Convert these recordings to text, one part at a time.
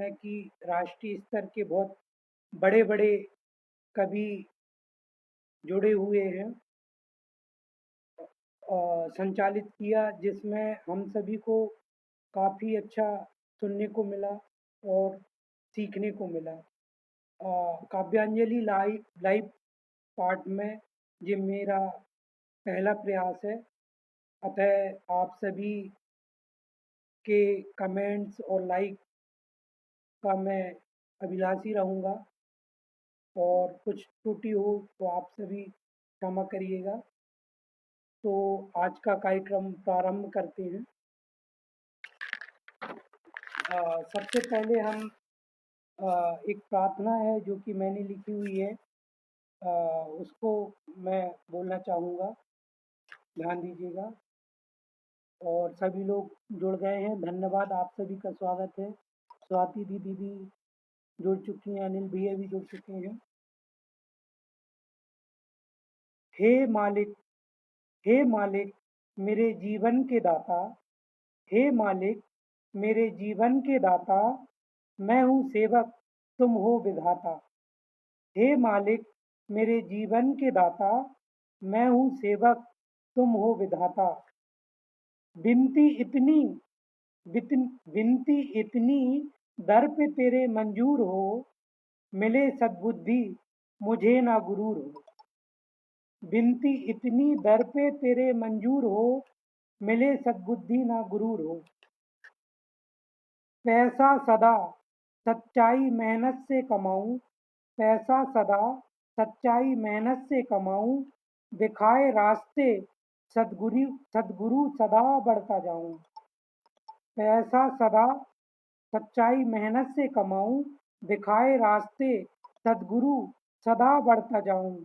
है कि राष्ट्रीय स्तर के बहुत बड़े बड़े कवि जुड़े हुए हैं, संचालित किया, जिसमें हम सभी को काफ़ी अच्छा सुनने को मिला और सीखने को मिला। काव्यांजलि लाइव लाइव पार्ट में ये मेरा पहला प्रयास है, अतः आप सभी के कमेंट्स और लाइक का मैं अभिलाषी रहूँगा, और कुछ त्रुटि हो तो आप सभी क्षमा करिएगा। तो आज का कार्यक्रम प्रारंभ करते हैं। सबसे पहले हम एक प्रार्थना है जो कि मैंने लिखी हुई है, उसको मैं बोलना चाहूँगा, ध्यान दीजिएगा। और सभी लोग जुड़ गए हैं, धन्यवाद, आप सभी का स्वागत है। स्वाति दीदी भी जुड़ चुकी हैं, अनिल भैया भी जुड़ चुके हैं। हे मालिक, हे मालिक मेरे जीवन के दाता, हे मालिक मेरे जीवन के दाता, मैं हूँ सेवक तुम हो विधाता। हे मालिक मेरे जीवन के दाता, मैं हूँ सेवक तुम हो विधाता। विनती इतनी विनती इतनी दर पे तेरे मंजूर हो, मिले सद्बुद्धि मुझे ना गुरूर हो। विनती इतनी दर पे तेरे मंजूर हो, मिले सद्बुद्धि ना गुरूर हो। पैसा सदा सच्चाई मेहनत से कमाऊं, पैसा सदा सच्चाई मेहनत से कमाऊं, दिखाए रास्ते सदगुरु सदगुरु सदा बढ़ता जाऊं। पैसा सदा सच्चाई मेहनत से कमाऊं, दिखाए रास्ते सदगुरु सदा बढ़ता जाऊं।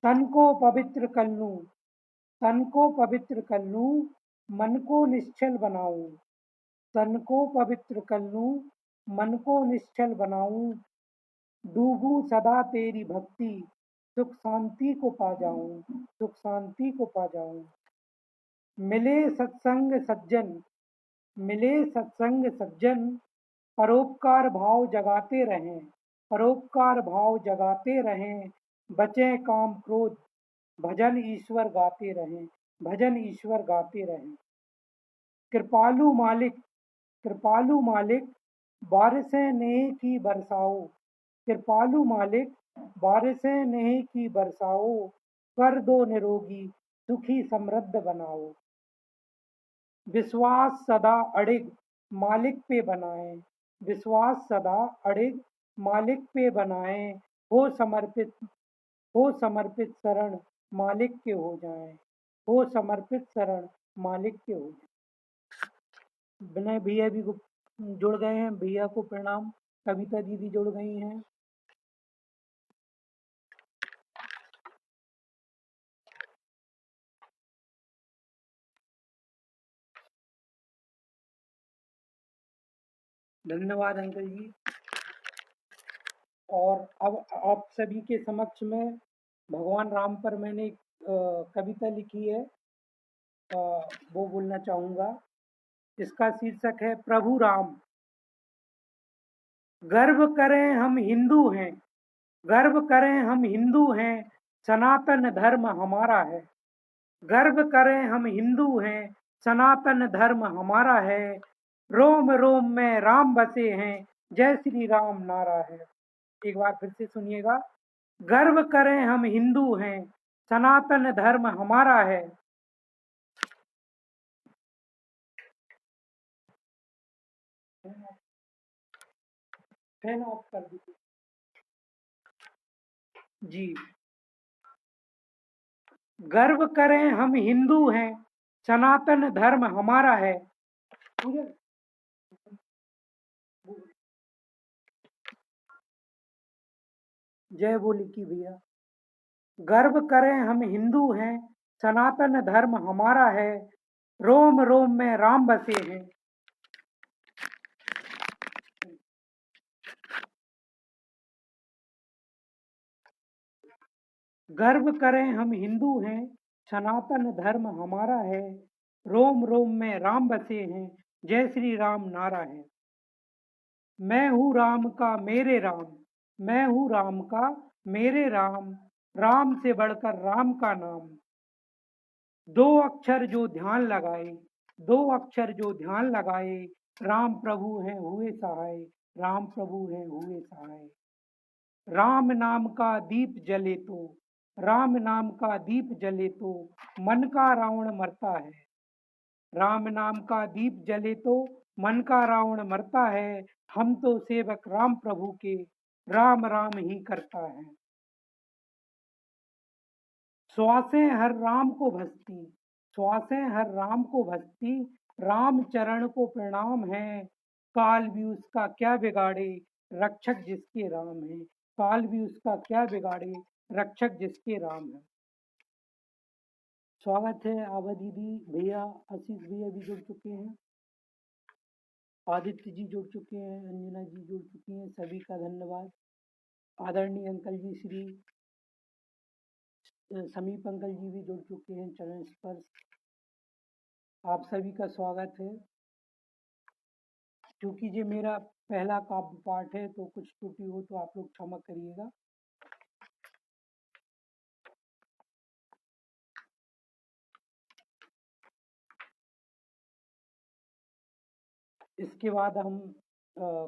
तन को पवित्र कर लूं, तन को पवित्र कर लूं, मन को निश्चल बनाऊं। तन को पवित्र कर लूं, मन को निश्चल बनाऊं। डूबूं सदा तेरी भक्ति, सुख शांति को पा जाऊं, सुख शांति को पा जाऊं। मिले सत्संग सज्जन, मिले सत्संग सज्जन, परोपकार भाव जगाते रहें, परोपकार भाव जगाते रहें। बचें काम क्रोध, भजन ईश्वर गाते रहें, भजन ईश्वर गाते रहें। कृपालु मालिक, कृपालु मालिक बारिशें नेह की बरसाओ। कृपालु मालिक बारिशें नेह की बरसाओ, कर दो निरोगी सुखी समृद्ध बनाओ। विश्वास सदा अड़िग मालिक पे बनाएं, विश्वास सदा अड़िग मालिक पे बनाएं। हो समर्पित शरण मालिक के हो जाएं, हो समर्पित शरण मालिक के हो जाएं। विनय भैया भी जुड़ गए हैं, भैया को प्रणाम। कविता दीदी जुड़ गई हैं। धन्यवाद अंकल जी। और अब आप सभी के समक्ष में भगवान राम पर मैंने एक कविता लिखी है, वो बोलना चाहूँगा। इसका शीर्षक है प्रभु राम। गर्व करें हम हिंदू हैं, गर्व करें हम हिंदू हैं, सनातन धर्म हमारा है। गर्व करें हम हिंदू हैं, सनातन धर्म हमारा है। रोम रोम में राम बसे हैं, जय श्री राम नारा है। एक बार फिर से सुनिएगा। गर्व करें हम हिंदू हैं, सनातन धर्म हमारा है। फैन ऑफ कर दीजिए जी। गर्व करें हम हिंदू हैं, सनातन धर्म हमारा है। जय बोली की भैया। गर्व करें हम हिंदू हैं, सनातन धर्म हमारा है। रोम रोम में राम बसे हैं। गर्व करें हम हिंदू हैं, सनातन धर्म हमारा है। रोम रोम में राम बसे हैं, जय श्री राम नारा है। मैं हूँ राम का मेरे राम, मैं हूँ राम का मेरे राम, राम से बढ़कर राम का नाम। दो अक्षर जो ध्यान लगाए, दो अक्षर जो ध्यान लगाए, राम प्रभु हैं हुए सहाय, राम प्रभु हैं हुए सहाय। राम नाम का दीप जले तो, राम नाम का दीप जले तो मन का रावण मरता है। राम नाम का दीप जले तो मन का रावण मरता है। हम तो सेवक राम प्रभु के, राम राम ही करता है। श्वासें हर राम को भजती, श्वासें हर राम को भजती, राम चरण को प्रणाम है। काल भी उसका क्या बिगाड़े, रक्षक जिसके राम है। काल भी उसका क्या बिगाड़े, रक्षक जिसके राम है। स्वागत है आभा दीदी, भैया आशीष भैया भी जुड़ चुके हैं, आदित्य जी जुड़ चुके हैं, अंजना जी जुड़ चुकी हैं, सभी का धन्यवाद। आदरणीय अंकल जी श्री समीप अंकल जी भी जुड़ चुके हैं, चरण स्पर्श। आप सभी का स्वागत है। क्योंकि ये मेरा पहला काव्य पाठ है तो कुछ त्रुटि हो तो आप लोग क्षमा करिएगा। इसके बाद हम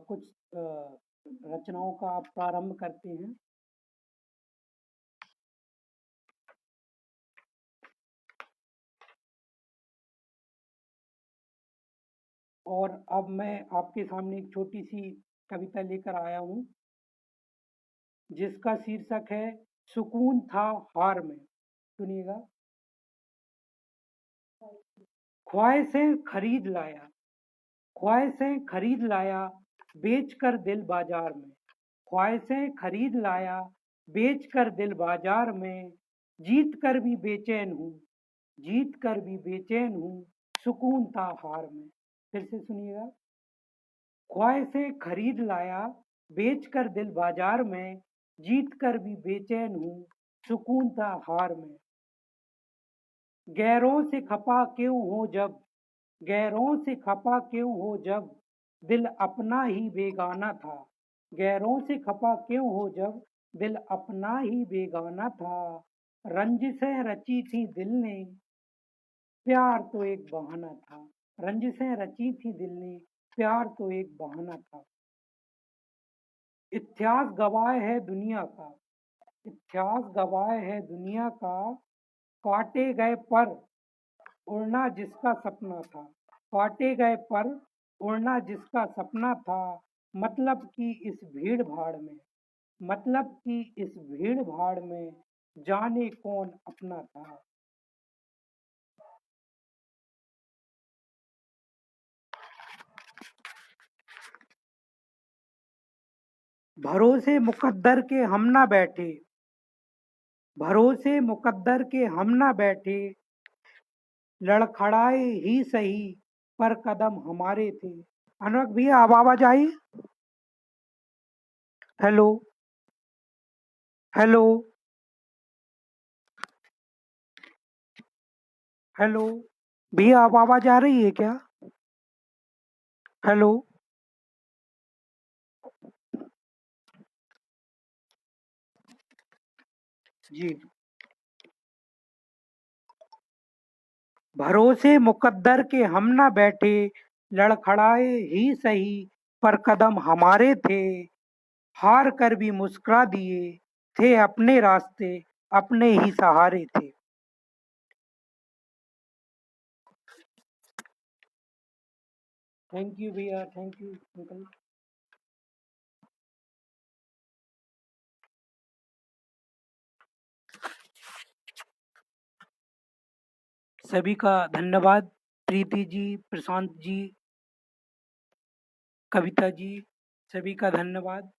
कुछ रचनाओं का प्रारंभ करते हैं। और अब मैं आपके सामने एक छोटी सी कविता लेकर आया हूँ जिसका शीर्षक है सुकून था हार में। सुनिएगा। ख्वाहिशें खरीद लाया, ख्वाहिशें खरीद लाया, बेच कर दिल बाजार में। ख्वाहिशें खरीद लाया, बेच कर दिल बाजार में। जीत कर भी बेचैन हूँ, जीत कर भी बेचैन हूँ, सुकून था हार में। फिर से सुनिएगा। ख्वाहिशें खरीद लाया, बेच कर दिल बाजार में। जीत कर भी बेचैन हूँ, सुकून था हार में। गैरों से खपा क्यों हो जब, गैरों से खपा क्यों हो जब, दिल अपना ही बेगाना था। गैरों से खपा क्यों हो जब, दिल अपना ही बेगाना था। रंजिशें रची थी दिल ने, प्यार तो एक बहाना था। रंजिशें रची थी दिल ने, प्यार तो एक बहाना था। इतिहास गवाह है दुनिया का, इतिहास गवाह है दुनिया का, काटे गए पर उड़ना जिसका सपना था। काटे गए पर उड़ना जिसका सपना था। मतलब कि इस भीड़ भाड़ में, मतलब कि इस भीड़ भाड़ में जाने कौन अपना था। भरोसे मुकद्दर के हम ना बैठे, भरोसे मुकद्दर के हम ना बैठे, लड़खड़ाए ही सही पर कदम हमारे थे। अनुराग भैया अब आवाज आई? हेलो, हेलो, हेलो भैया अब आवाज आ रही है क्या? हेलो। जी। भरोसे मुकद्दर के हम ना बैठे, लड़खड़ाए ही सही पर कदम हमारे थे। हार कर भी मुस्कुरा दिए, थे अपने रास्ते, अपने ही सहारे थे। थैंक यू भैया, थैंक यू अंकल। सभी का धन्यवाद। प्रीति जी, प्रशांत जी, कविता जी, सभी का धन्यवाद।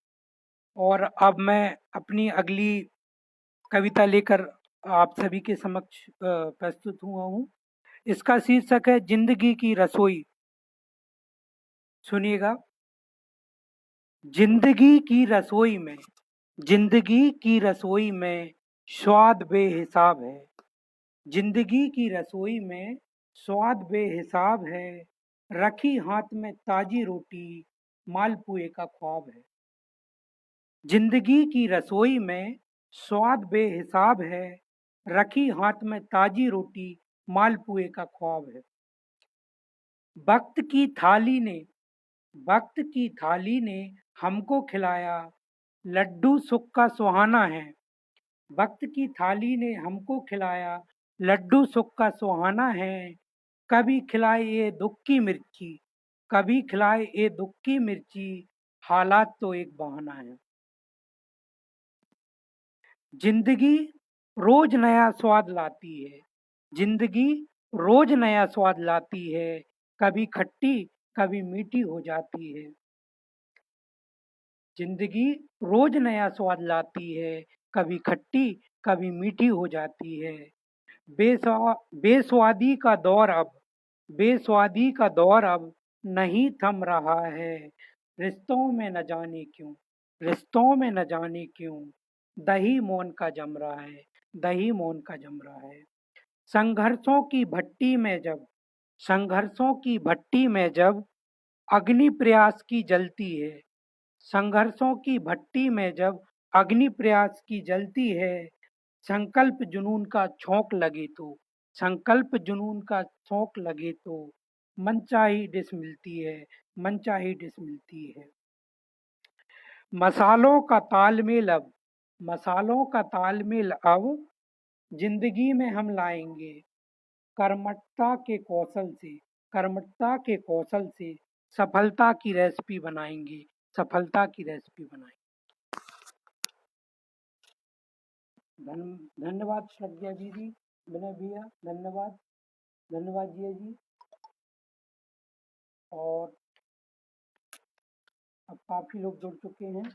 और अब मैं अपनी अगली कविता लेकर आप सभी के समक्ष प्रस्तुत हुआ हूँ। इसका शीर्षक है जिंदगी की रसोई। सुनिएगा। जिंदगी की रसोई में, जिंदगी की रसोई में स्वाद बेहिसाब है। जिंदगी की रसोई में स्वाद बेहिसाब है। रखी हाथ में ताजी रोटी, मालपुए का ख्वाब है। जिंदगी की रसोई में स्वाद बेहिसाब है, रखी हाथ में ताजी रोटी मालपुए का ख्वाब है। वक्त की थाली ने वक्त की थाली ने हमको खिलाया, लड्डू सुख का सुहाना है। वक्त की थाली ने हमको खिलाया, लड्डू सुख का सुहाना है। कभी खिलाए ये दुख की मिर्ची, कभी खिलाए ये दुख की मिर्ची, हालात तो एक बहाना है। जिंदगी रोज नया स्वाद लाती है, जिंदगी रोज नया स्वाद लाती है, कभी खट्टी कभी मीठी हो जाती है। जिंदगी रोज नया स्वाद लाती है, कभी खट्टी कभी मीठी हो जाती है। बेस्वादी का दौर अब बेस्वादी का दौर अब नहीं थम रहा है। रिश्तों में न जाने क्यों रिश्तों में न जाने क्यों दही मौन का जम रहा है, दही मौन का जम रहा है। संघर्षों की भट्टी में जब संघर्षों की भट्टी में जब अग्नि प्रयास की जलती है, संघर्षों की भट्टी में जब अग्नि प्रयास की जलती है, संकल्प जुनून का छौंक लगे तो संकल्प जुनून का छौंक लगे तो मनचाही डिश मिलती है, मनचाही डिश मिलती है। मसालों का तालमेल अब मसालों का तालमेल अब जिंदगी में हम लाएंगे, कर्मठता के कौशल से कर्मठता के कौशल से सफलता की रेसिपी बनाएंगे, सफलता की रेसिपी बनाएंगे। धन्यवाद श्रद्धा दीदी, विनय भैया, धन्यवाद, धन्यवाद जिया जी। और अब काफी लोग जुड़ चुके हैं,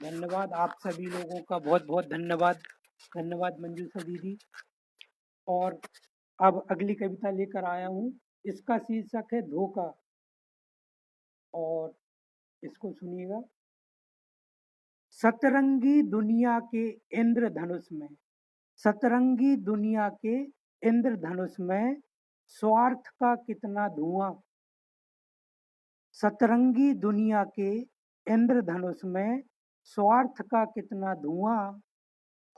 धन्यवाद आप सभी लोगों का, बहुत बहुत धन्यवाद, धन्यवाद मंजूषा दीदी। और अब अगली कविता लेकर आया हूँ, इसका शीर्षक है धोखा, और इसको सुनिएगा। सतरंगी दुनिया के इंद्रधनुष में सतरंगी दुनिया के इंद्रधनुष में स्वार्थ का कितना धुआं, सतरंगी दुनिया के इंद्रधनुष में स्वार्थ का कितना धुआं,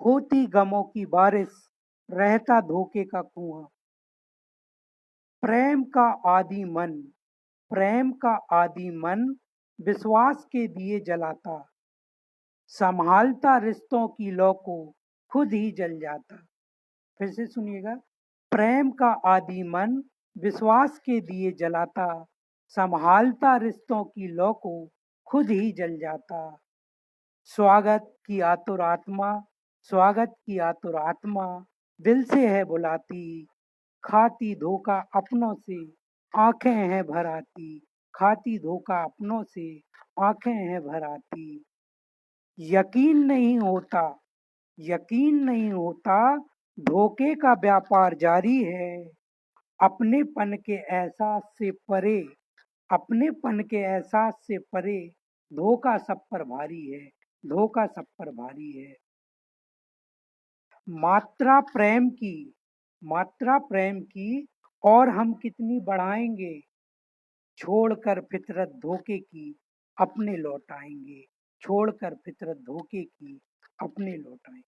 होती गमों की बारिश रहता धोखे का कुआं। प्रेम का आदि मन प्रेम का आदि मन विश्वास के दिए जलाता, संभालता रिश्तों की लौ को खुद ही जल जाता। फिर से सुनिएगा। प्रेम का आदि मन विश्वास के दिए जलाता, संभालता रिश्तों की लौ को खुद ही जल जाता। स्वागत की आतुर आत्मा स्वागत की आतुर आत्मा दिल से है बुलाती, खाती धोखा अपनों से आंखें हैं भर आती, खाती धोखा अपनों से आंखें हैं भर आती। यकीन नहीं होता यकीन नहीं होता धोखे का व्यापार जारी है, अपनेपन के एहसास से परे अपनेपन के एहसास से परे धोखा सब पर भारी है, धोखा सब पर भारी है। मात्रा प्रेम की मात्रा प्रेम की और हम कितनी बढ़ाएंगे, छोड़कर फितरत धोखे की अपने लौटाएंगे, छोड़कर फितरत धोखे की अपने लौटाएंगे।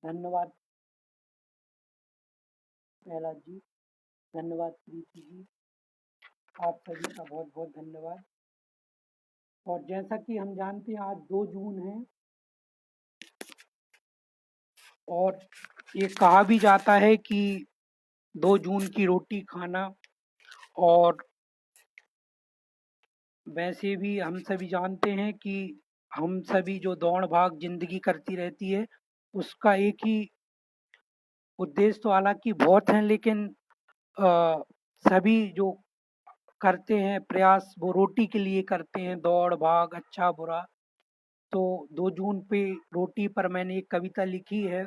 धन्यवाद प्रहलाद जी, धन्यवाद प्रीति जी, आप सभी का बहुत बहुत धन्यवाद। और जैसा कि हम जानते हैं आज 2 जून है, और ये कहा भी जाता है कि 2 जून की रोटी खाना, और वैसे भी हम सभी जानते हैं कि हम सभी जो दौड़ भाग जिंदगी करती रहती है उसका एक ही उद्देश्य तो हालांकि बहुत हैं, लेकिन सभी जो करते हैं प्रयास वो रोटी के लिए करते हैं, दौड़ भाग अच्छा बुरा। तो 2 जून पे रोटी पर मैंने एक कविता लिखी है,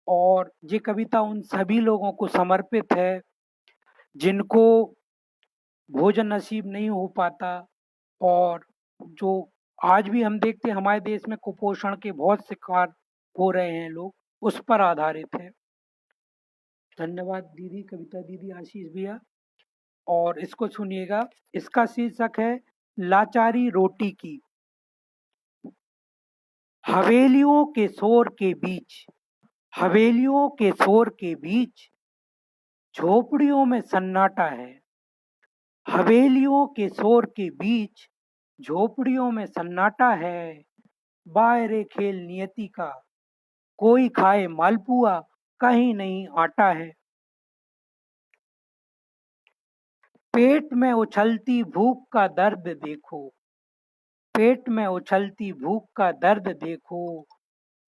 और ये कविता उन सभी लोगों को समर्पित है जिनको भोजन नसीब नहीं हो पाता, और जो आज भी हम देखते हैं हमारे देश में कुपोषण के बहुत शिकार हो रहे हैं लोग, उस पर आधारित है। धन्यवाद दीदी, कविता दीदी, आशीष भैया। और इसको सुनिएगा, इसका शीर्षक है लाचारी रोटी की। हवेलियों के शोर के बीच, हवेलियों के शोर के बीच झोपड़ियों में सन्नाटा है। हवेलियों के शोर के बीच झोपड़ियों में सन्नाटा है। बाहरे खेल नियति का, कोई खाए मालपुआ, कहीं नहीं आटा है। पेट में उछलती भूख का दर्द देखो, पेट में उछलती भूख का दर्द देखो।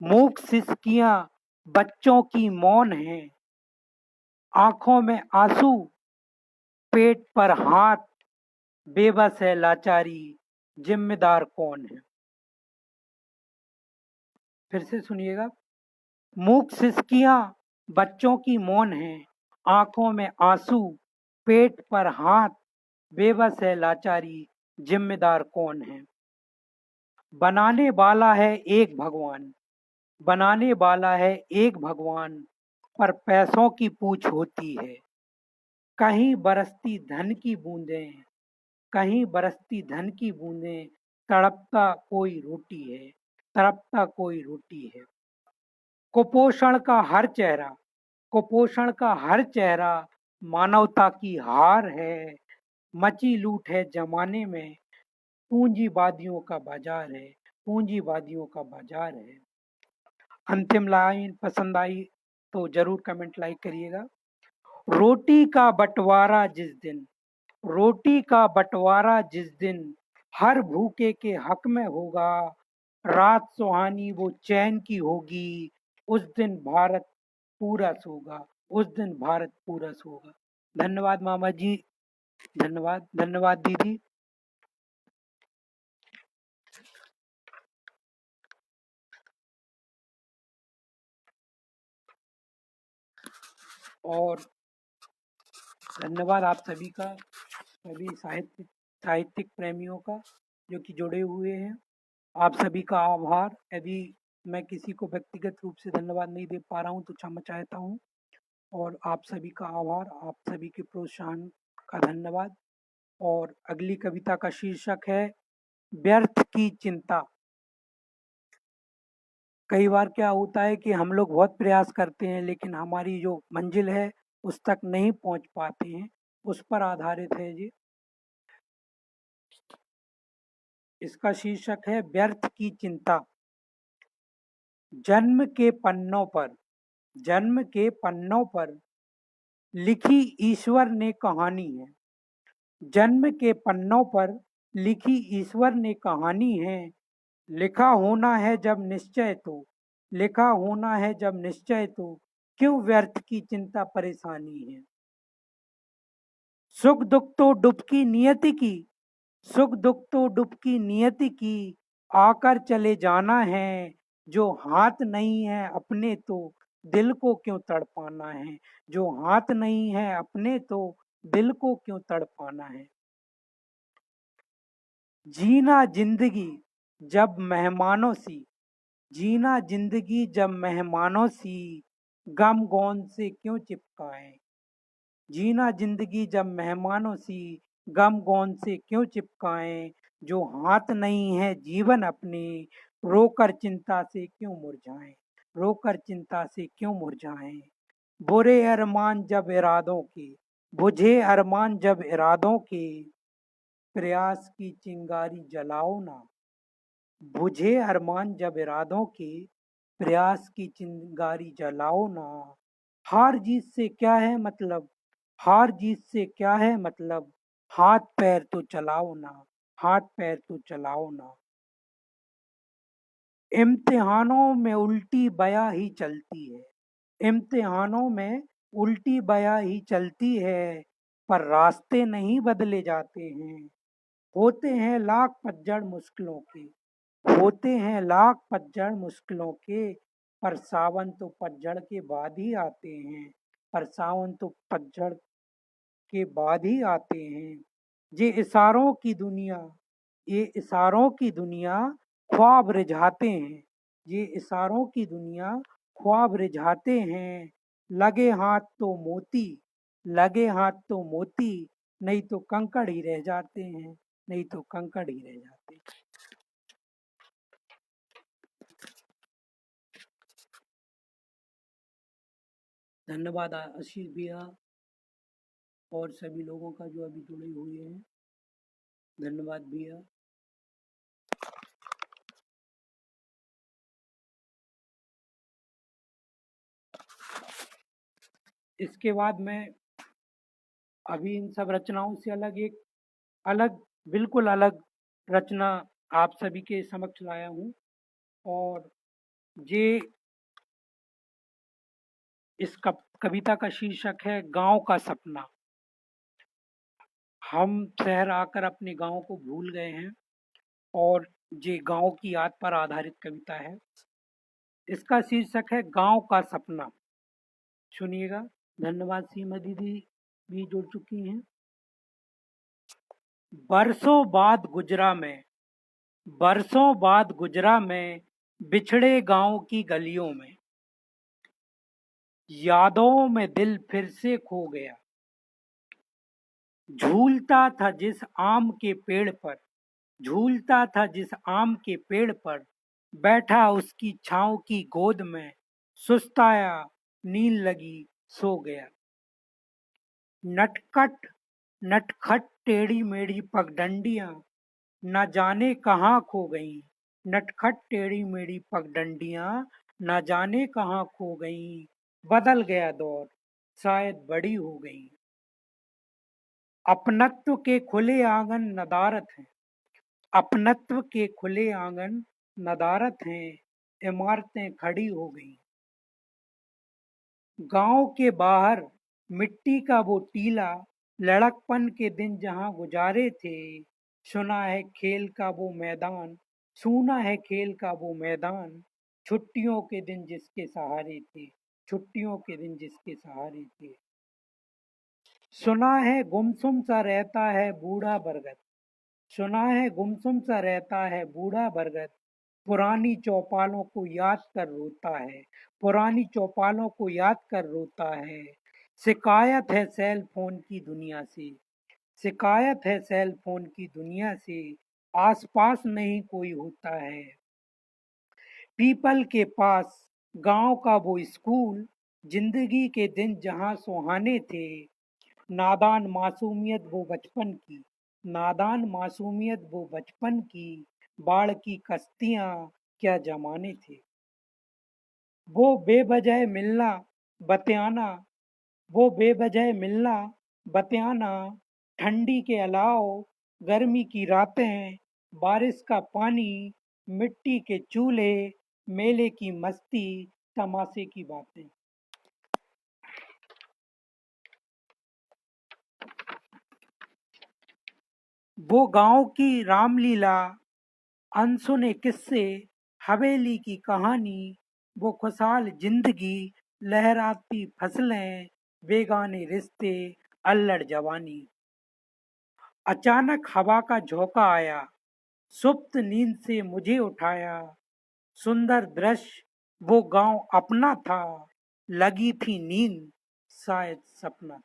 मूक सिसकियां बच्चों की मौन है। आंखों में आंसू, पेट पर हाथ, बेबस है लाचारी, जिम्मेदार कौन है। फिर से सुनिएगा। मूक सिसकियां बच्चों की मौन है। आंखों में आंसू, पेट पर हाथ, बेबस है लाचारी, जिम्मेदार कौन है। बनाने वाला है एक भगवान, बनाने वाला है एक भगवान, पर पैसों की पूछ होती है। कहीं बरसती धन की बूंदें, कहीं बरसती धन की बूंदें, तड़पता कोई रोटी है, तड़पता कोई रोटी है। कुपोषण का हर चेहरा, कुपोषण का हर चेहरा मानवता की हार है। मची लूट है जमाने में, पूंजीवादियों का बाजार है, पूंजीवादियों का बाजार है। अंतिम लाइन पसंद आई तो जरूर कमेंट लाइक करिएगा। रोटी का बंटवारा जिस दिन, रोटी का बंटवारा जिस दिन हर भूखे के हक में होगा, रात सुहानी वो चैन की होगी, उस दिन भारत पूरा सोगा, उस दिन भारत पूरा सोगा। धन्यवाद मामा जी, धन्यवाद, धन्यवाद दीदी। और धन्यवाद आप सभी का, सभी साहित्यिक प्रेमियों का जो कि जुड़े हुए हैं। आप सभी का आभार। यदि मैं किसी को व्यक्तिगत रूप से धन्यवाद नहीं दे पा रहा हूँ तो क्षमा चाहता हूँ। और आप सभी का आभार, आप सभी के प्रोत्साहन का धन्यवाद। और अगली कविता का शीर्षक है व्यर्थ की चिंता। कई बार क्या होता है कि हम लोग बहुत प्रयास करते हैं लेकिन हमारी जो मंजिल है उस तक नहीं पहुंच पाते हैं, उस पर आधारित है जी। इसका शीर्षक है व्यर्थ की चिंता। जन्म के पन्नों पर, जन्म के पन्नों पर लिखी ईश्वर ने कहानी है। जन्म के पन्नों पर लिखी ईश्वर ने कहानी है। लिखा होना है जब निश्चय तो, लिखा होना है जब निश्चय तो क्यों व्यर्थ की चिंता परेशानी है। सुख दुख तो डुबकी नियति की, सुख दुख तो डुबकी नियति की, आकर चले जाना है। जो हाथ नहीं है अपने तो दिल को क्यों तड़पाना है, जो हाथ नहीं है अपने तो दिल को क्यों तड़पाना है। जीना जिंदगी जब मेहमानों सी, जीना जिंदगी जब मेहमानों सी, गम गौन से क्यों चिपकाएं। जीना जिंदगी जब मेहमानों सी, गम गौन से क्यों चिपकाएं। जो हाथ नहीं है जीवन अपने, रोकर चिंता से क्यों मुरझाएं, रोकर चिंता से क्यों मुरझाएं। बुरे अरमान जब इरादों के, बुझे अरमान जब इरादों के, प्रयास की चिंगारी जलाओ ना। बुझे अरमान जब इरादों के, प्रयास की चिंगारी जलाओ ना। हार जीत से क्या है मतलब, हार जीत से क्या है मतलब, हाथ पैर तो चलाओ ना, हाथ पैर तो चलाओ ना। इम्तिहानों में उल्टी बया ही चलती है, इम्तिहानों में उल्टी बया ही चलती है, पर रास्ते नहीं बदले जाते हैं। होते हैं लाख पतझड़ मुश्किलों के, होते हैं लाख पतझड़ मुश्किलों के, पर सावन तो पतझड़ के बाद ही आते हैं, पर सावन तो पतझड़ के बाद ही आते हैं। ये इशारों की दुनिया, ये इशारों की दुनिया ख्वाब रिझाते हैं, ये इशारों की दुनिया ख्वाब रिझाते हैं। लगे हाथ तो मोती, लगे हाथ तो मोती, नहीं तो कंकड़ ही रह जाते हैं, नहीं तो कंकड़ ही रह जाते हैं। धन्यवाद आशीष भैया और सभी लोगों का जो अभी जुड़े हुए हैं। धन्यवाद भैया। इसके बाद मैं अभी इन सब रचनाओं से अलग एक अलग बिल्कुल अलग रचना आप सभी के समक्ष लाया हूँ। और ये इस कविता का शीर्षक है गांव का सपना। हम शहर आकर अपने गांव को भूल गए हैं और ये गांव की याद पर आधारित कविता है। इसका शीर्षक है गांव का सपना। सुनिएगा। धन्यवाद। सीमा दीदी भी जुड़ चुकी हैं। बरसों बाद गुजरा मैं, बरसों बाद गुजरा मैं, बिछड़े गांव की गलियों में, यादों में दिल फिर से खो गया। झूलता था जिस आम के पेड़ पर, झूलता था जिस आम के पेड़ पर, बैठा उसकी छांव की गोद में, सुस्ताया नींद लगी सो गया। नटखट नटखट टेढ़ी मेढ़ी पगडंडियां न जाने कहाँ खो गईं, नटखट टेढ़ी मेढ़ी पगडंडियां न जाने कहाँ खो गईं। बदल गया दौर शायद बड़ी हो गई। अपनत्व के खुले आंगन नदारत हैं, अपनत्व के खुले आंगन नदारत हैं, इमारतें खड़ी हो गईं। गांव के बाहर मिट्टी का वो टीला, लड़कपन के दिन जहां गुजारे थे। सुना है खेल का वो मैदान, सुना है खेल का वो मैदान, छुट्टियों के दिन जिसके सहारे थे, छुट्टियों के दिन जिसके सहारे थे। सुना है गुमसुम सा रहता है बूढ़ा बरगद, सुना है गुमसुम सा रहता है बूढ़ा बरगद, पुरानी चौपालों को याद कर रोता है, पुरानी चौपालों को याद कर रोता है। शिकायत है सेल फोन की दुनिया से, शिकायत है सेल फोन की दुनिया से, आसपास नहीं कोई होता है। पीपल के पास गांव का वो स्कूल, जिंदगी के दिन जहां सुहाने थे। नादान मासूमियत वो बचपन की, नादान मासूमियत वो बचपन की, बाढ़ की कश्तियां क्या जमाने थे। वो बेवजह मिलना बतियाना, वो बेवजह मिलना बतियाना, ठंडी के अलाव गर्मी की रातें, बारिश का पानी, मिट्टी के चूल्हे, मेले की मस्ती, तमाशे की बातें। वो गांव की रामलीला, अनसुने किस्से, हवेली की कहानी, वो खुशहाल जिंदगी, लहराती फसलें, बेगाने रिश्ते, अल्लड़ जवानी। अचानक हवा का झोंका आया, सुप्त नींद से मुझे उठाया। सुंदर दृश्य वो गांव अपना था, लगी थी नींद शायद सपना।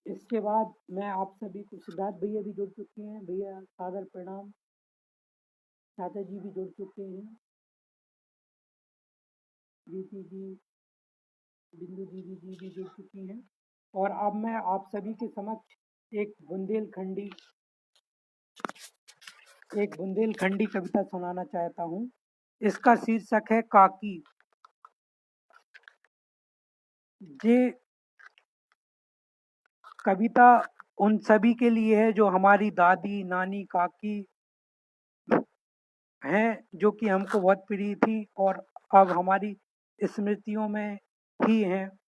इसके बाद मैं आप सभी को, सिद्धार्थ भैया भी जुड़ चुके हैं, भैया सादर प्रणाम। चाचा जी भी जुड़ चुके हैं, प्रीति जी, बिंदु दीदी जी भी जुड़ चुकी हैं। और अब मैं आप सभी के समक्ष एक बुंदेलखंडी कविता सुनाना चाहता हूँ। इसका शीर्षक है काकी। ये कविता उन सभी के लिए है जो हमारी दादी नानी काकी हैं, जो कि हमको बहुत प्रिय थी और अब हमारी स्मृतियों में ही हैं।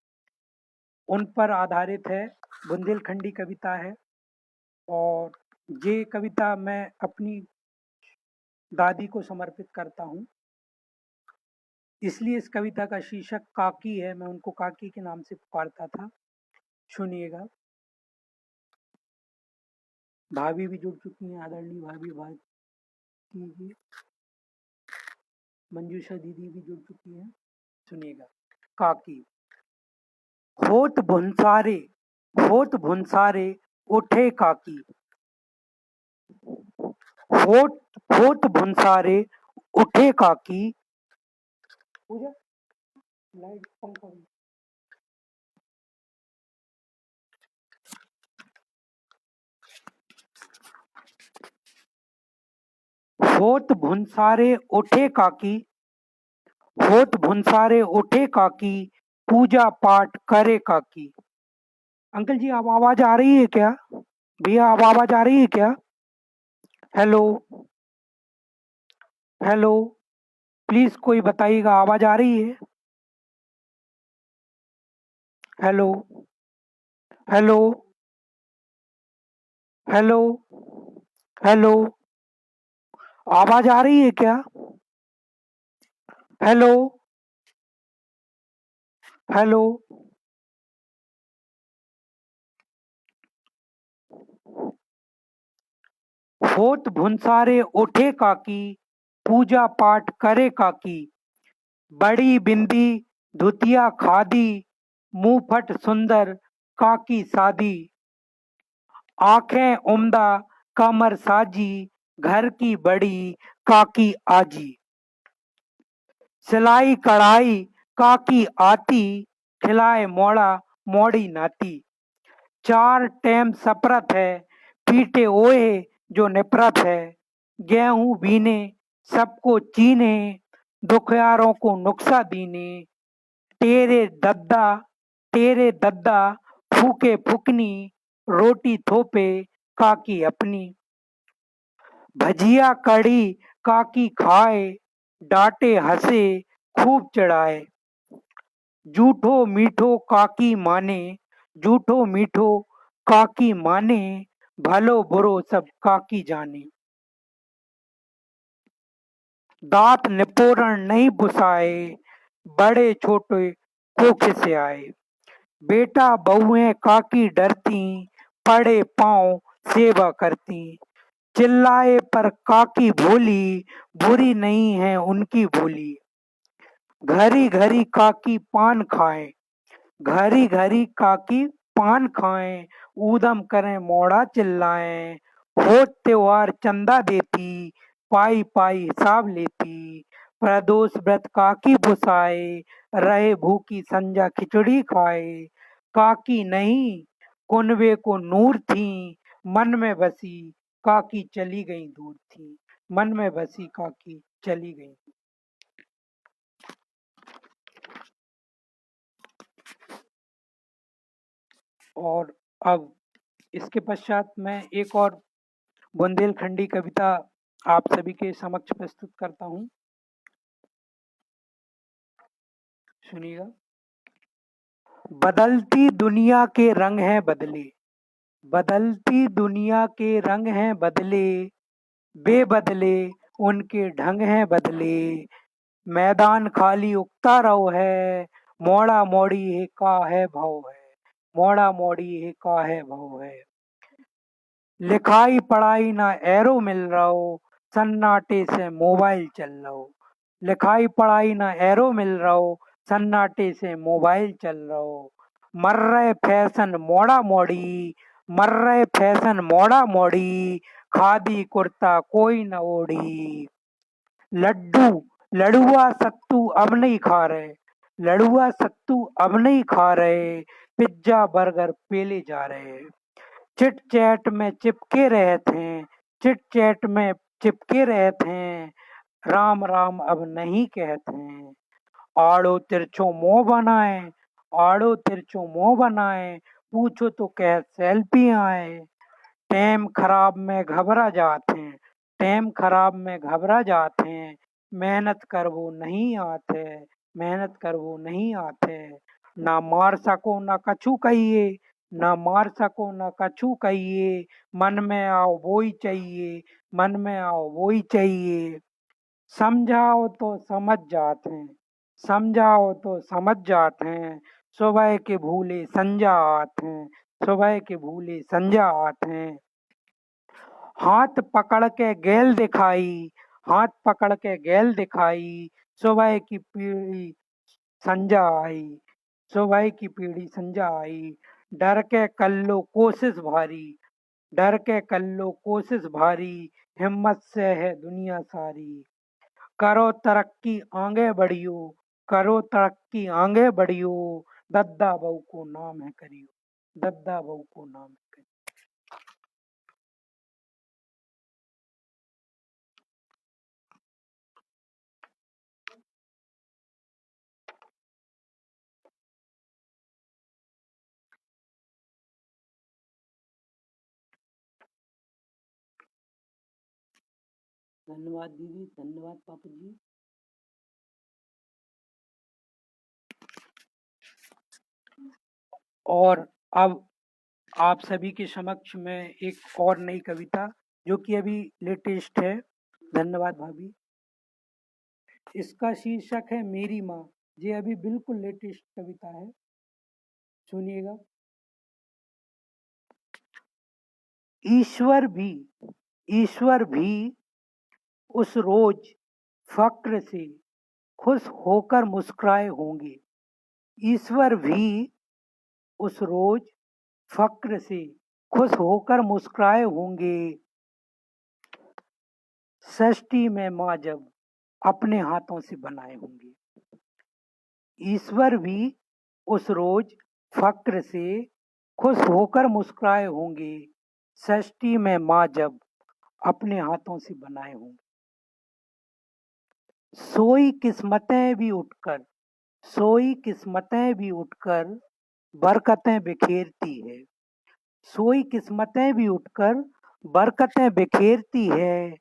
उन पर आधारित है, बुंदेलखंडी कविता है। और ये कविता मैं अपनी दादी को समर्पित करता हूँ, इसलिए इस कविता का शीर्षक काकी है। मैं उनको काकी के नाम से पुकारता था। सुनिएगा। भाभी भी जुड़ चुकी हैं, आदरणीय भाभी भारती जी, मंजूषा दीदी भी जुड़ चुकी हैं। सुनिएगा। काकी। होत भुनसारे, होत भुनसारे उठे काकी। होत होत भुनसारे उठे काकी। पूजा लाइट पंखा। होत भुनसारे उठे काकी, होत भुनसारे उठे काकी, पूजा पाठ करे काकी। अंकल जी, आप आवाज आ रही है क्या? भैया, आप आवाज आ रही है क्या? हेलो, हेलो, प्लीज कोई बताइएगा, आवाज आ रही है? हेलो, हेलो, हेलो, हेलो, आवाज आ रही है क्या? Hello, hello. होत भुनसारे उठे काकी, पूजा पाठ करे काकी। बड़ी बिंदी धुतिया खादी, मुंहफट सुंदर काकी सादी। आंखें उम्दा कमर साजी, घर की बड़ी काकी आजी। सिलाई कढ़ाई काकी आती, खिलाए मोड़ा मोड़ी नाती। चार टेम सपरत है, पीटे ओए जो निपरत है। गेहूं बीने सबको चीने, दुखियारों को नुक्सा दीने। तेरे दद्दा, तेरे दद्दा फूके फुकनी, रोटी थोपे काकी अपनी। भजिया कड़ी काकी खाए, डांटे हंसे खूब चिढ़ाए। जूठो मीठो काकी माने, जूठो मीठो काकी माने, भलो बुरो सब काकी जाने। दांत निपोरण नहीं पुसाए, बड़े छोटे को खिसियाए। बेटा बहुएं काकी डरती, पड़े पांव सेवा करती। चिल्लाए पर काकी भोली, बुरी नहीं है उनकी बोली। घरी घरी काकी पान खाए, घरी घरी काकी पान खाएं, ऊधम करें मोड़ा चिल्लाएं। हो त्योहार चंदा देती, पाई पाई हिसाब लेती। प्रदोष व्रत काकी बुसाए, रहे भूखी संजा खिचड़ी खाए। काकी नहीं कुनबे को नूर थी, मन में बसी काकी चली गई दूर थी। मन में बसी काकी चली गई। और अब इसके पश्चात मैं एक और बुंदेलखंडी कविता आप सभी के समक्ष प्रस्तुत करता हूँ। सुनिएगा। बदलती दुनिया के रंग हैं बदले, बदलती दुनिया के रंग हैं बदले। बेबदले उनके ढंग हैं बदले। मैदान खाली उगता रहो है, मोड़ा मोड़ी है का है भाव है। मोड़ा मोड़ी है का है भाव है। लिखाई पढ़ाई ना एरो मिल रहो, सन्नाटे से मोबाइल चल रहो। लिखाई पढ़ाई ना एरो मिल रहो, सन्नाटे से मोबाइल चल रहो। मर रहे फैशन मोड़ा मोड़ी, मर रहे फैशन मोड़ा मोड़ी। खादी कुर्ता कोई न ओढ़ी। लड्डू लड़ुआ सत्तू अब नहीं खा रहे, लड़ुआ सत्तू अब नहीं खा रहे। पिज्जा बर्गर पेले जा रहे। चिट चैट में चिपके रहते हैं, चिट चैट में चिपके रहते हैं। राम राम अब नहीं कहते हैं। आड़ो तिरछो मुंह बनाए, आड़ो तिरछो मुंह बनाए। पूछो तो कह सेल्फी आए। टेम खराब में घबरा जाते हैं, टेम खराब में घबरा जाते हैं। मेहनत कर वो नहीं आते, मेहनत कर वो नहीं आते। ना मार सको ना कछु कहिए, ना मार सको ना कछु कहिए। मन में आओ वो ही चाहिए, मन में आओ वो ही चाहिए। समझाओ तो समझ जाते हैं, समझाओ तो समझ जाते हैं। सुबह के भूले संजा आत हैं, सुबह के भूले संजा आत हैं। हाथ पकड़ के गेल दिखाई, हाथ पकड़ के गेल दिखाई, सुबह की पीढ़ी संजा आई, सुबह की पीढ़ी संजा आई। डर के कल्लो कोशिश भारी, डर के कल्लो कोशिश भारी, हिम्मत से है दुनिया सारी। करो तरक्की आगे बढ़ियो, करो तरक्की आगे बढ़ियो, दद्दा बहू को नाम है करियो, दद्दा बहू को नाम है करियो। धन्यवाद दीदी, धन्यवाद पापा जी। और अब आप सभी के समक्ष में एक और नई कविता जो कि अभी लेटेस्ट है। धन्यवाद भाभी। इसका शीर्षक है मेरी माँ। ये अभी बिल्कुल लेटेस्ट कविता है, सुनिएगा। ईश्वर भी उस रोज फक्र से खुश होकर मुस्कुराए होंगे। ईश्वर भी उस रोज फक्र से खुश होकर मुस्कुराए होंगे। सृष्टि में माँ जब अपने हाथों से बनाए होंगे। ईश्वर भी उस रोज फक्र से खुश होकर मुस्कुराए होंगे। सृष्टि में माँ जब अपने हाथों से बनाए होंगे। सोई किस्मतें भी उठकर, सोई किस्मतें भी उठकर बरकतें बिखेरती है। सोई किस्मतें भी उठकर बरकतें बिखेरती है।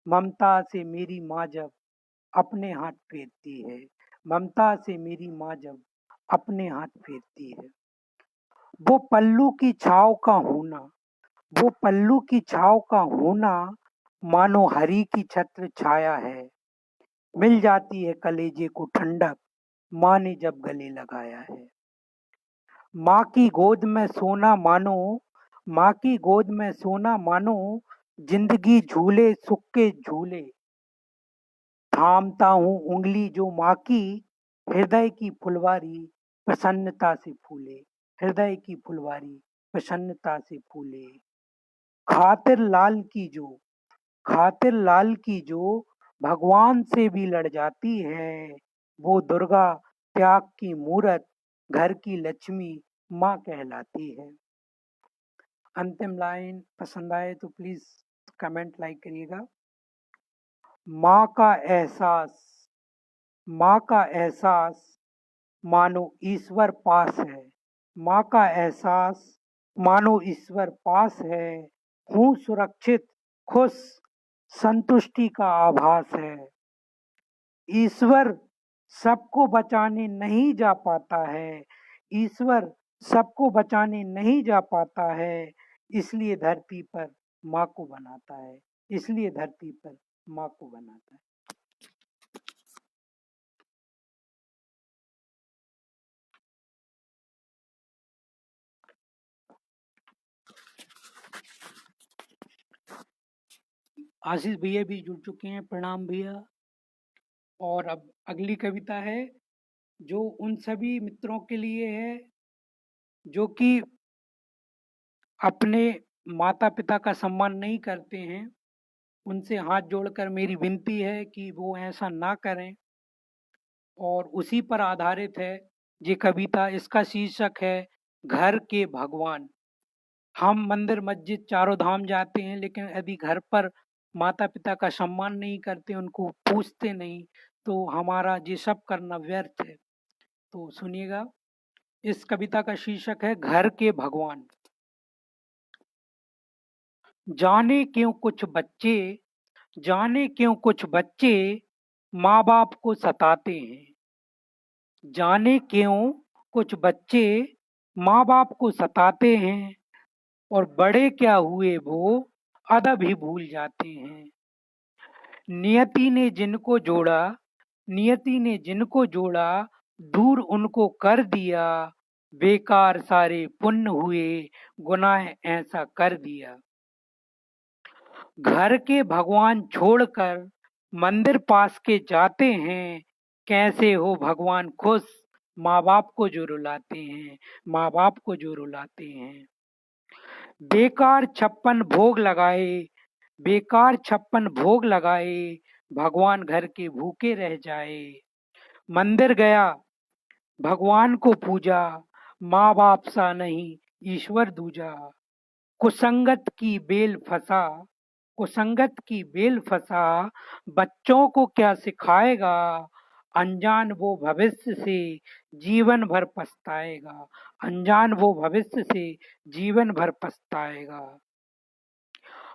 ममता से मेरी माँ जब अपने हाथ फेरती है, ममता से मेरी माँ जब अपने हाथ फेरती है। वो पल्लू की छाव का होना, वो पल्लू की छाव का होना मानो हरी की छत्र छाया है। मिल जाती है कलेजे को ठंडक, माँ ने जब गले लगाया है। माँ की गोद में सोना मानो, माँ की गोद में सोना मानो जिंदगी झूले सुख के झूले। थामता हूँ उंगली जो माँ की, हृदय की फुलवारी प्रसन्नता से फूले, हृदय की फुलवारी प्रसन्नता से फूले। खातिर लाल की जो, खातिर लाल की जो भगवान से भी लड़ जाती है। वो दुर्गा त्याग की मूरत, घर की लक्ष्मी माँ कहलाती है। अंतिम लाइन पसंद आए तो प्लीज कमेंट लाइक करिएगा। माँ का एहसास, माँ का एहसास मानो ईश्वर पास है। माँ का एहसास मानो ईश्वर पास है। हूँ सुरक्षित खुश संतुष्टि का आभास है। ईश्वर सबको बचाने नहीं जा पाता है, ईश्वर सबको बचाने नहीं जा पाता है, इसलिए धरती पर माँ को बनाता है, इसलिए धरती पर माँ को बनाता है। आशीष भैया भी जुड़ चुके हैं, प्रणाम भैया। और अब अगली कविता है जो उन सभी मित्रों के लिए है जो कि अपने माता पिता का सम्मान नहीं करते हैं। उनसे हाथ जोड़कर मेरी विनती है कि वो ऐसा ना करें, और उसी पर आधारित है ये कविता। इसका शीर्षक है घर के भगवान। हम मंदिर मस्जिद चारों धाम जाते हैं, लेकिन यदि घर पर माता पिता का सम्मान नहीं करते, उनको पूछते नहीं, तो हमारा ये सब करना व्यर्थ है। तो सुनिएगा, इस कविता का शीर्षक है घर के भगवान। जाने क्यों कुछ बच्चे, जाने क्यों कुछ बच्चे माँ बाप को सताते हैं। जाने क्यों कुछ बच्चे माँ बाप को सताते हैं, और बड़े क्या हुए वो अदब ही भूल जाते हैं। नियति ने जिनको जोड़ा, नियति ने जिनको जोड़ा दूर उनको कर दिया। बेकार सारे पुण्य हुए, गुनाह ऐसा कर दिया। घर के भगवान छोड़कर मंदिर पास के जाते हैं, कैसे हो भगवान खुश, माँ बाप को जो रुलाते हैं, माँ बाप को जो रुलाते हैं। बेकार 56 भोग लगाए, बेकार 56 भोग लगाए, भगवान घर के भूखे रह जाए। मंदिर गया, भगवान को पूजा, माँ बाप सा नहीं ईश्वर दूजा। कुसंगत की बेल फंसा, कुसंगत की बेल फंसा, बच्चों को क्या सिखाएगा, अनजान वो भविष्य से जीवन भर पछताएगा, अनजान वो भविष्य से जीवन भर पछताएगा।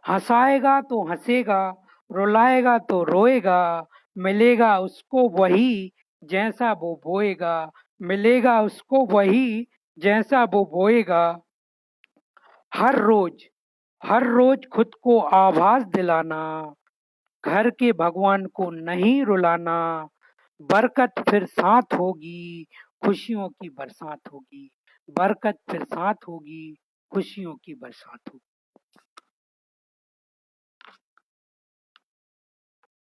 हंसाएगा तो हंसेगा, रुलाएगा तो रोएगा, मिलेगा उसको वही जैसा वो बोएगा, मिलेगा उसको वही जैसा वो बोएगा। हर रोज, हर रोज खुद को आभास दिलाना, घर के भगवान को नहीं रुलाना। बरकत फिर साथ होगी, खुशियों की बरसात होगी, बरकत फिर साथ होगी, खुशियों की बरसात होगी।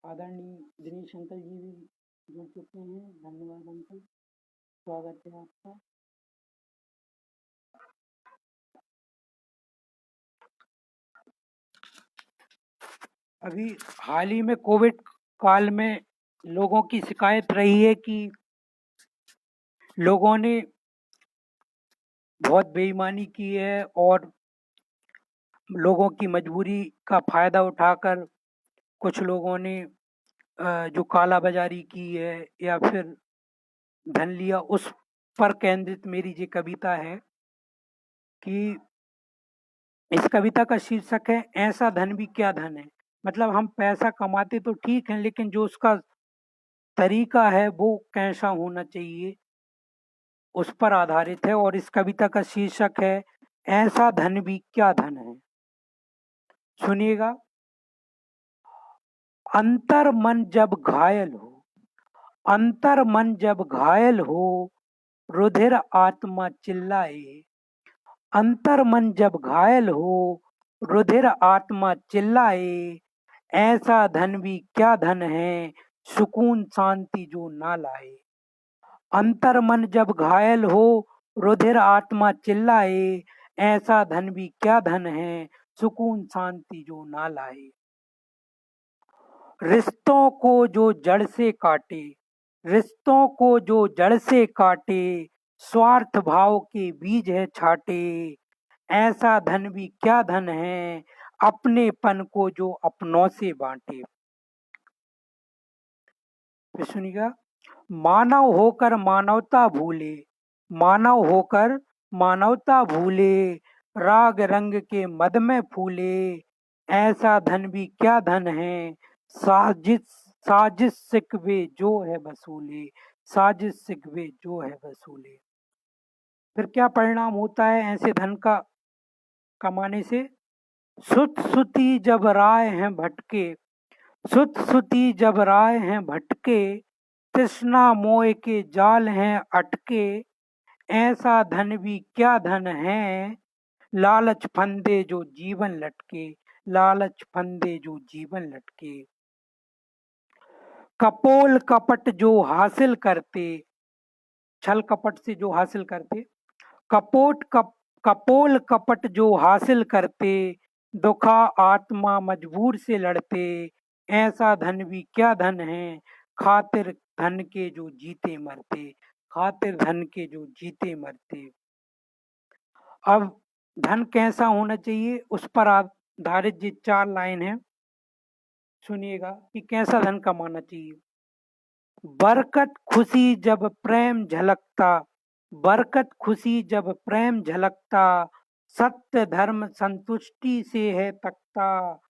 आदरणीय दिनेश अंकल जी भी जुड़ चुके हैं। धन्यवाद अंकल, स्वागत है आपका। अभी हाल ही में कोविड काल में लोगों की शिकायत रही है कि लोगों ने बहुत बेईमानी की है और लोगों की मजबूरी का फायदा उठाकर कुछ लोगों ने जो काला बाजारी की है या फिर धन लिया, उस पर केंद्रित मेरी ये कविता है कि इस कविता का शीर्षक है ऐसा धन भी क्या धन है। मतलब हम पैसा कमाते तो ठीक है, लेकिन जो उसका तरीका है वो कैसा होना चाहिए, उस पर आधारित है। और इस कविता का शीर्षक है ऐसा धन भी क्या धन है। सुनिएगा। अंतर मन जब घायल हो, अंतर मन जब घायल हो, रुधिर आत्मा चिल्लाए। अंतर मन जब घायल हो, रुधिर आत्मा चिल्लाए। ऐसा धन भी क्या धन है, सुकून शांति जो ना लाए। अंतर मन जब घायल हो, रुधिर आत्मा चिल्लाए। ऐसा धन भी क्या धन है, सुकून शांति जो ना लाए। रिश्तों को जो जड़ से काटे, रिश्तों को जो जड़ से काटे, स्वार्थ भाव के बीज है छाटे। ऐसा धन भी क्या धन है, अपनेपन को जो अपनों से बांटे। फिर सुनिएगा। मानव होकर मानवता भूले, मानव होकर मानवता भूले, राग रंग के मद में फूले। ऐसा धन भी क्या धन है, साजिश साजिश सिकवे जो है वसूले, साजिश सिकवे जो है वसूले। फिर क्या परिणाम होता है ऐसे धन का कमाने से। सुत सुती जब राय हैं भटके, सुत सुती जब राय हैं भटके, तृष्णा मोह के जाल हैं अटके। ऐसा धन भी क्या धन है, लालच फंदे जो जीवन लटके, लालच फंदे जो जीवन लटके। कपोल कपट जो हासिल करते, छल कपट से जो हासिल करते, कपोल कपट जो हासिल करते, दुखा आत्मा मजबूर से लड़ते। ऐसा धन भी क्या धन है, खातिर धन के जो जीते मरते, खातिर धन के जो जीते मरते। अब धन कैसा होना चाहिए उस पर आधारित ये 4 लाइन है। सुनिएगा कि कैसा धन कमाना चाहिए। बरकत खुशी जब प्रेम झलकता, बरकत खुशी जब प्रेम झलकता, सत्य धर्म संतुष्टि से है तकता।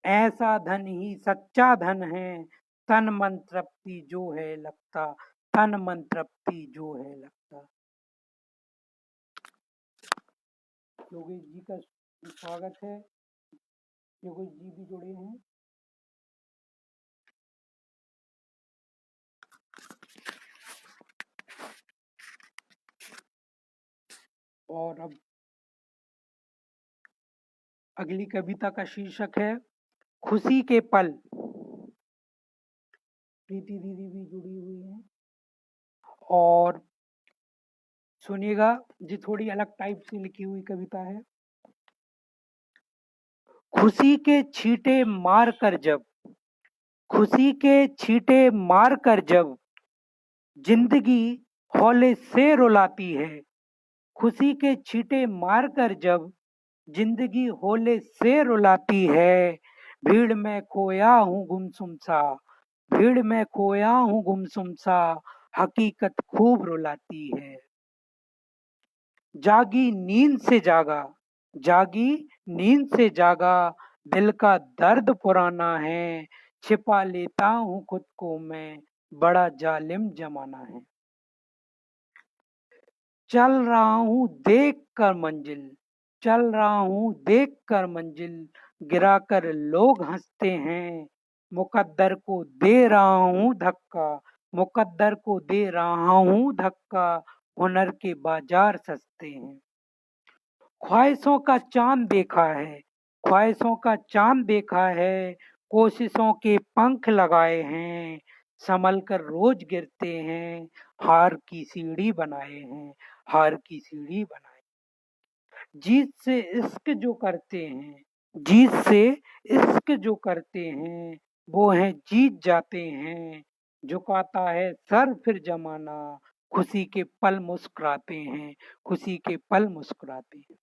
ऐसा धन ही सच्चा धन है, तन मन तृप्ति जो है लगता, तन मन तृप्ति जो है लगता। योगेश जी का स्वागत है, योगेश जी भी जुड़े हैं। और अब अगली कविता का शीर्षक है खुशी के पल। प्रीति दीदी भी जुड़ी हुई हैं और सुनिएगा जी, थोड़ी अलग टाइप से लिखी हुई कविता है। खुशी के छींटे मार कर जब, खुशी के छींटे मार कर जब जिंदगी हौले से रुलाती है, खुशी के छींटे मार कर जब जिंदगी हौले से रुलाती है, भीड़ में खोया हूँ गुमसुम सा, भीड़ में खोया हूँ गुमसुम सा, हकीकत खूब रुलाती है। जागी नींद से जागा, जागी नींद से जागा, दिल का दर्द पुराना है, छिपा लेता हूँ खुद को मैं, बड़ा जालिम जमाना है। चल रहा हूँ देख कर मंजिल, चल रहा हूँ देख कर मंजिल, गिरा कर लोग हंसते हैं, मुकद्दर को दे रहा हूँ धक्का, मुकद्दर को दे रहा हूँ धक्का, हुनर के बाजार सस्ते हैं। ख्वाहिशों का चांद देखा है, ख्वाहिशों का चांद देखा है, कोशिशों के पंख लगाए हैं, संभल कर रोज गिरते हैं, हार की सीढ़ी बनाए हैं, हार की सीढ़ी बनाए। जीत से इश्क जो करते हैं, जीत से इश्क जो करते हैं, वो हैं जीत जाते हैं, झुकाता है सर फिर जमाना, खुशी के पल मुस्कुराते हैं, खुशी के पल मुस्कुराते हैं।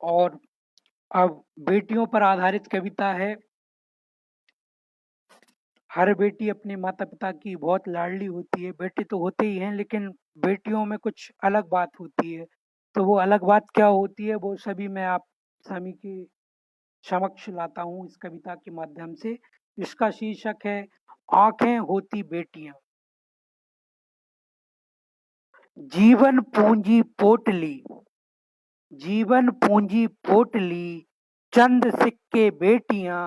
और अब बेटियों पर आधारित कविता है। हर बेटी अपने माता पिता की बहुत लाडली होती है, बेटे तो होते ही हैं, लेकिन बेटियों में कुछ अलग बात होती है। तो वो अलग बात क्या होती है, वो सभी मैं आप सभी के समक्ष लाता हूँ इस कविता के माध्यम से। इसका शीर्षक है आंखें होती बेटियां। जीवन पूंजी पोटली, जीवन पूंजी पोटली, चंद सिक्के बेटियां,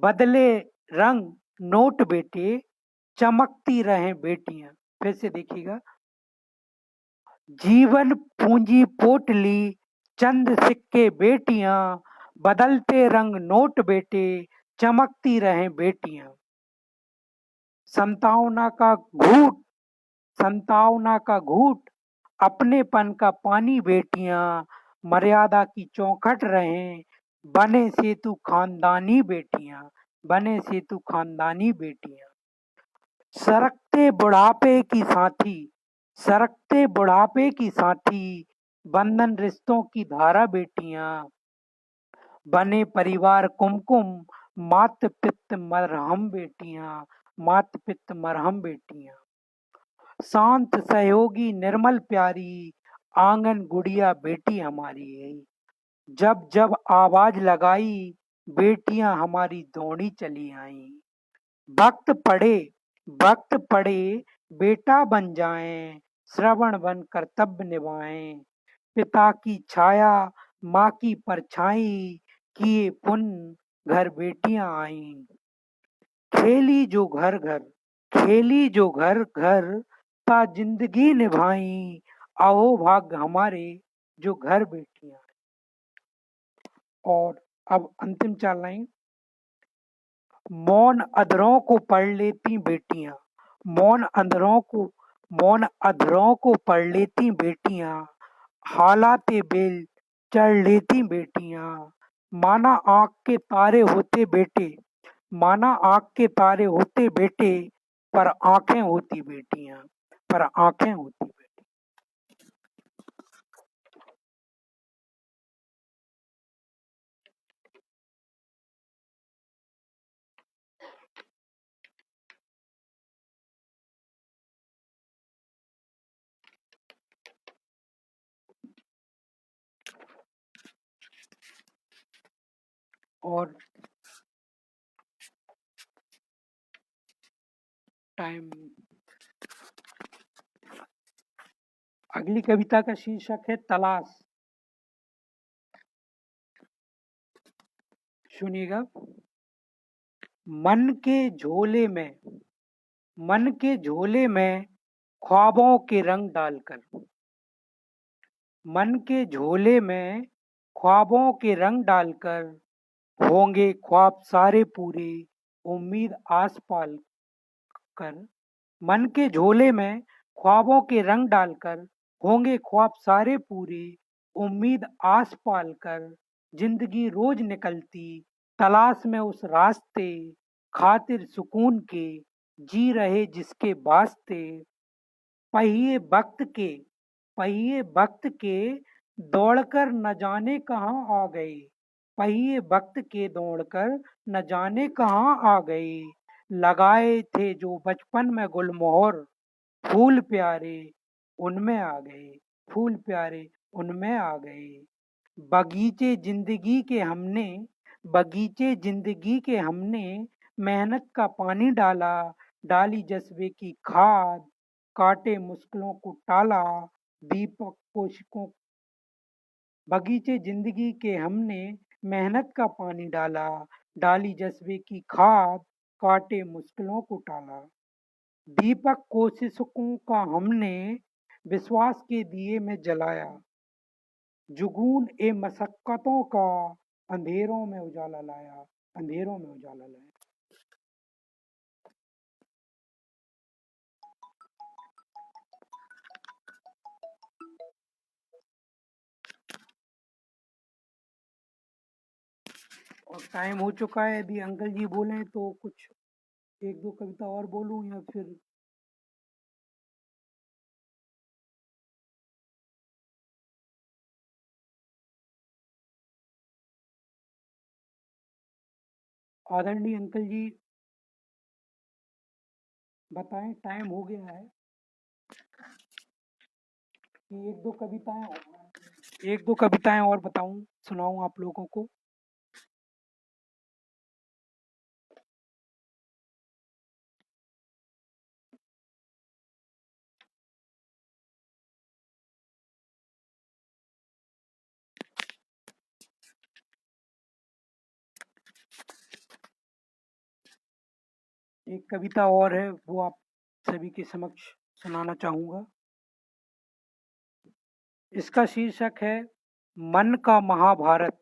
बदले रंग नोट बेटे, चमकती रहें बेटियां। फिर से देखिएगा, जीवन पूंजी पोटली, चंद सिक्के बेटियां, बदलते रंग नोट बेटे, चमकती रहें बेटियां। संतावना का घूट, संतावना का घूट, अपनेपन का पानी बेटियां, मर्यादा की चौखट रहें, बने सेतु खानदानी बेटियां, बने सेतु खानदानी बेटियां। सरकते बुढ़ापे की साथी, सरकते बुढ़ापे की साथी, बंधन रिश्तों की धारा बेटियां, बने परिवार कुमकुम, मात पित्त मरहम बेटियां, मात पित्त मरहम बेटियां। शांत सहयोगी निर्मल प्यारी, आंगन गुड़िया बेटी हमारी है, जब जब आवाज लगाई, बेटियां हमारी दौड़ी चली आई। वक्त पड़े, वक्त पड़े, बेटा बन जाएं, श्रवण बन कर्तव्य निभाएं, पिता की छाया, माँ की परछाई, किए पुण्य घर बेटियां आईं। खेली जो घर घर, खेली जो घर घर, ता जिंदगी निभाई, अहो भाग्य हमारे जो घर बेटियां। और अब अंतिम 4 लाइन। मौन अधरों को पढ़ लेती बेटियां, मौन अधरों को, मौन अधरों को पढ़ लेती बेटियां, हालाते बेल चढ़ लेती बेटियां, माना आंख के तारे होते बेटे, माना आंख के तारे होते बेटे, पर आंखें होती बेटियां, पर आंखें होती बेटी। और टाइम, अगली कविता का शीर्षक है तलाश। सुनिएगा। मन के झोले में मन के झोले में ख्वाबों के रंग डालकर, मन के झोले में ख्वाबों के रंग डालकर, होंगे ख्वाब सारे पूरे, उम्मीद आस पाल कर। मन के झोले में ख्वाबों के रंग डालकर, होंगे ख्वाब सारे पूरे, उम्मीद आस पाल कर। जिंदगी रोज निकलती तलाश में उस रास्ते, खातिर सुकून के जी रहे जिसके वास्ते। पहिए वक्त के पहिए वक्त के दौड़कर न जाने कहाँ आ गए, पहिए वक्त के दौड़कर न जाने कहाँ आ गए। लगाए थे जो बचपन में गुलमोहर, फूल प्यारे उनमें आ गए, फूल प्यारे उनमें आ गए। बगीचे जिंदगी के हमने बगीचे जिंदगी के हमने मेहनत का पानी डाला, डाली जज्बे की खाद, काटे मुश्किलों को टाला, दीपक कोशिकों। बगीचे जिंदगी के हमने मेहनत का पानी डाला, डाली जज्बे की खाद, काटे मुश्किलों को टाला। दीपक कोशिशों का हमने विश्वास के दिए में जलाया, जुगून ए मशक्कतों का अंधेरों में उजाला लाया, अंधेरों में उजाला लाया। और टाइम हो चुका है, यदि अंकल जी बोलें तो कुछ एक दो कविता और बोलूं या फिर आदरणीय अंकल जी बताएं, टाइम हो गया है कि एक दो कविताएं और बताऊं, सुनाऊं आप लोगों को। एक कविता और है, वो आप सभी के समक्ष सुनाना चाहूंगा। इसका शीर्षक है मन का महाभारत।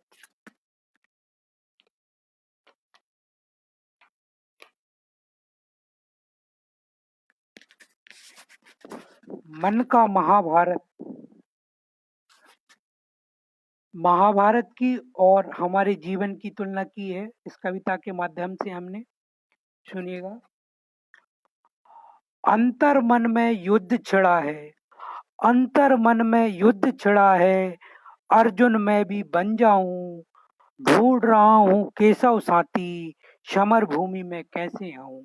मन का महाभारत। महाभारत की और हमारे जीवन की तुलना की है इस कविता के माध्यम से हमने। सुनिएगा। अंतर मन में युद्ध छिड़ा है, अंतर मन में युद्ध छिड़ा है, अर्जुन मैं भी बन जाऊं, ढूंढ रहा हूं केशव साथी, समर भूमि में कैसे आऊं।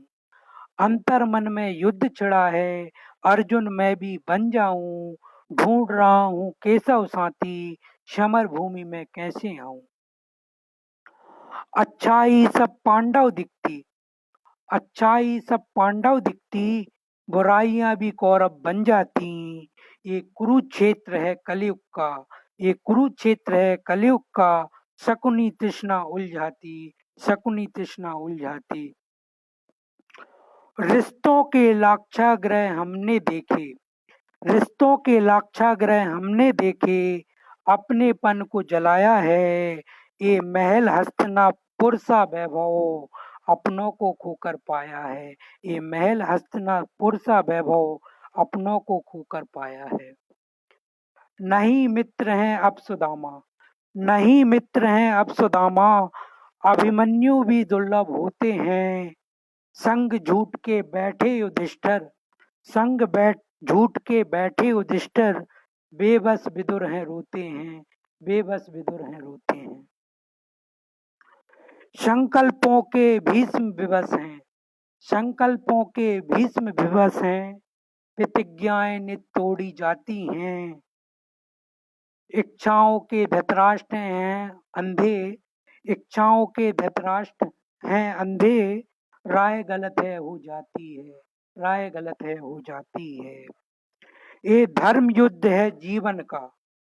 अंतर मन में युद्ध छिड़ा है, अर्जुन मैं भी बन जाऊं, ढूंढ रहा हूं केशव साथी, समर भूमि में कैसे आऊं। अच्छाई सब पांडव दिखती, अच्छाई सब पांडव दिखती, बुराइयां भी कौरव बन जाती। ये कुरुक्षेत्र है कलयुग का, ये कुरुक्षेत्र है कलयुग का, शकुनी तृष्णा उलझाती, शकुनी तृष्णा उलझाती। रिश्तों के लाक्षागृह हमने देखे, रिश्तों के लाक्षागृह हमने देखे, अपनेपन को जलाया है। ये महल हस्तिनापुर सा वैभव, अपनों को खोकर पाया है। ये महल हस्तिनापुर सा वैभव, अपनों को खोकर पाया है। नहीं मित्र हैं अब सुदामा, नहीं मित्र हैं अब सुदामा, अभिमन्यु भी दुर्लभ होते हैं। संग झूठ के बैठे युधिष्ठिर, संग बैठ झूठ के बैठे युधिष्ठिर, बेबस विदुर हैं रोते हैं, बेबस विदुर हैं रोते हैं। संकल्पों के भीष्म विवश हैं, संकल्पों के भीष्म विवश हैं, प्रतिज्ञाएं नित तोड़ी जाती हैं। इच्छाओं के धृतराष्ट्र हैं अंधे, इच्छाओं के धृतराष्ट्र हैं अंधे, राय गलत है हो जाती है, राय गलत है हो जाती है। ये धर्म युद्ध है जीवन का,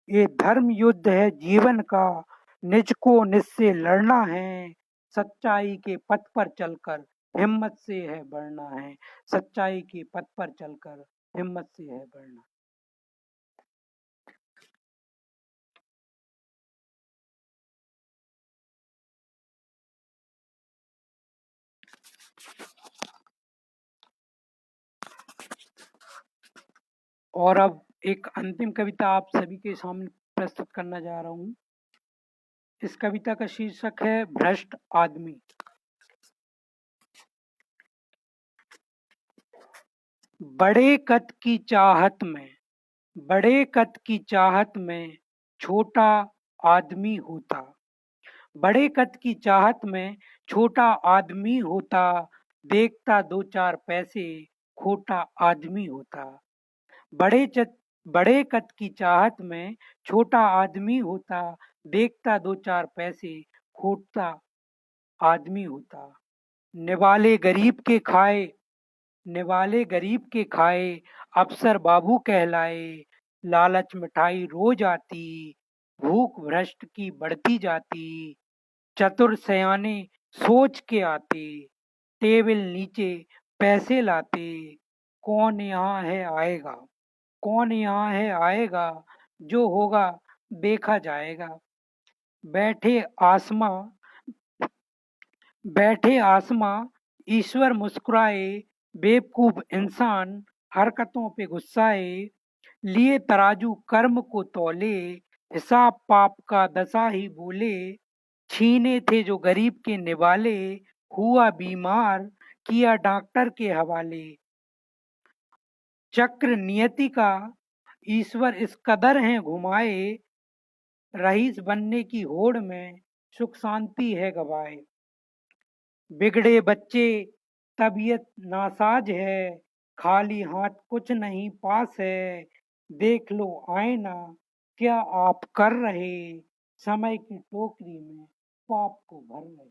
ये धर्म युद्ध है जीवन का, निज को निज से लड़ना है, सच्चाई के पथ पर चलकर हिम्मत से है बढ़ना है, सच्चाई के पथ पर चलकर हिम्मत से है बढ़ना। और अब एक अंतिम कविता आप सभी के सामने प्रस्तुत करना जा रहा हूँ। इस कविता का शीर्षक है भ्रष्ट आदमी। बड़े कद की चाहत में, बड़े कद की चाहत में छोटा आदमी होता, बड़े कद की चाहत में छोटा आदमी होता, देखता दो चार पैसे खोटा आदमी होता। बड़े कद की चाहत में छोटा आदमी होता, देखता दो चार पैसे खोटा आदमी होता। निवाले गरीब के खाए, निवाले गरीब के खाए, अफसर बाबू कहलाए, लालच मिठाई रोज आती, भूख भ्रष्ट की बढ़ती जाती, चतुर सयाने सोच के आते, टेबल नीचे पैसे लाते, कौन यहाँ है आएगा, कौन यहाँ है आएगा, जो होगा देखा जाएगा। बैठे आसमां, बैठे आसमां, ईश्वर मुस्कुराए, बेवकूफ इंसान हरकतों पे गुस्साए, लिए तराजू कर्म को तौले, हिसाब पाप का दसा ही बोले, छीने थे जो गरीब के निवाले, हुआ बीमार किया डॉक्टर के हवाले। चक्र नियति का ईश्वर इस कदर हैं घुमाए, रईस बनने की होड़ में सुख शांति है गवाए। बिगड़े बच्चे तबीयत नासाज है, खाली हाथ कुछ नहीं पास है, देख लो आईना क्या आप कर रहे, समय की टोकरी में पाप को भर रहे।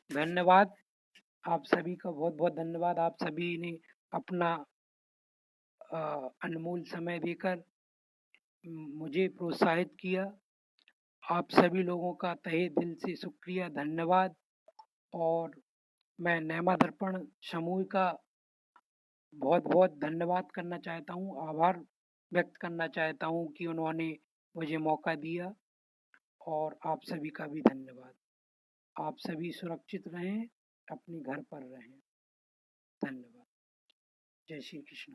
धन्यवाद। आप सभी का बहुत बहुत धन्यवाद। आप सभी ने अपना अनमोल समय देकर मुझे प्रोत्साहित किया। आप सभी लोगों का तहे दिल से शुक्रिया, धन्यवाद। और मैं नैमा दर्पण समूह का बहुत बहुत धन्यवाद करना चाहता हूँ, आभार व्यक्त करना चाहता हूँ कि उन्होंने मुझे मौका दिया। और आप सभी का भी धन्यवाद। आप सभी सुरक्षित रहें, अपने घर पर रहें। धन्यवाद। जय श्री कृष्ण।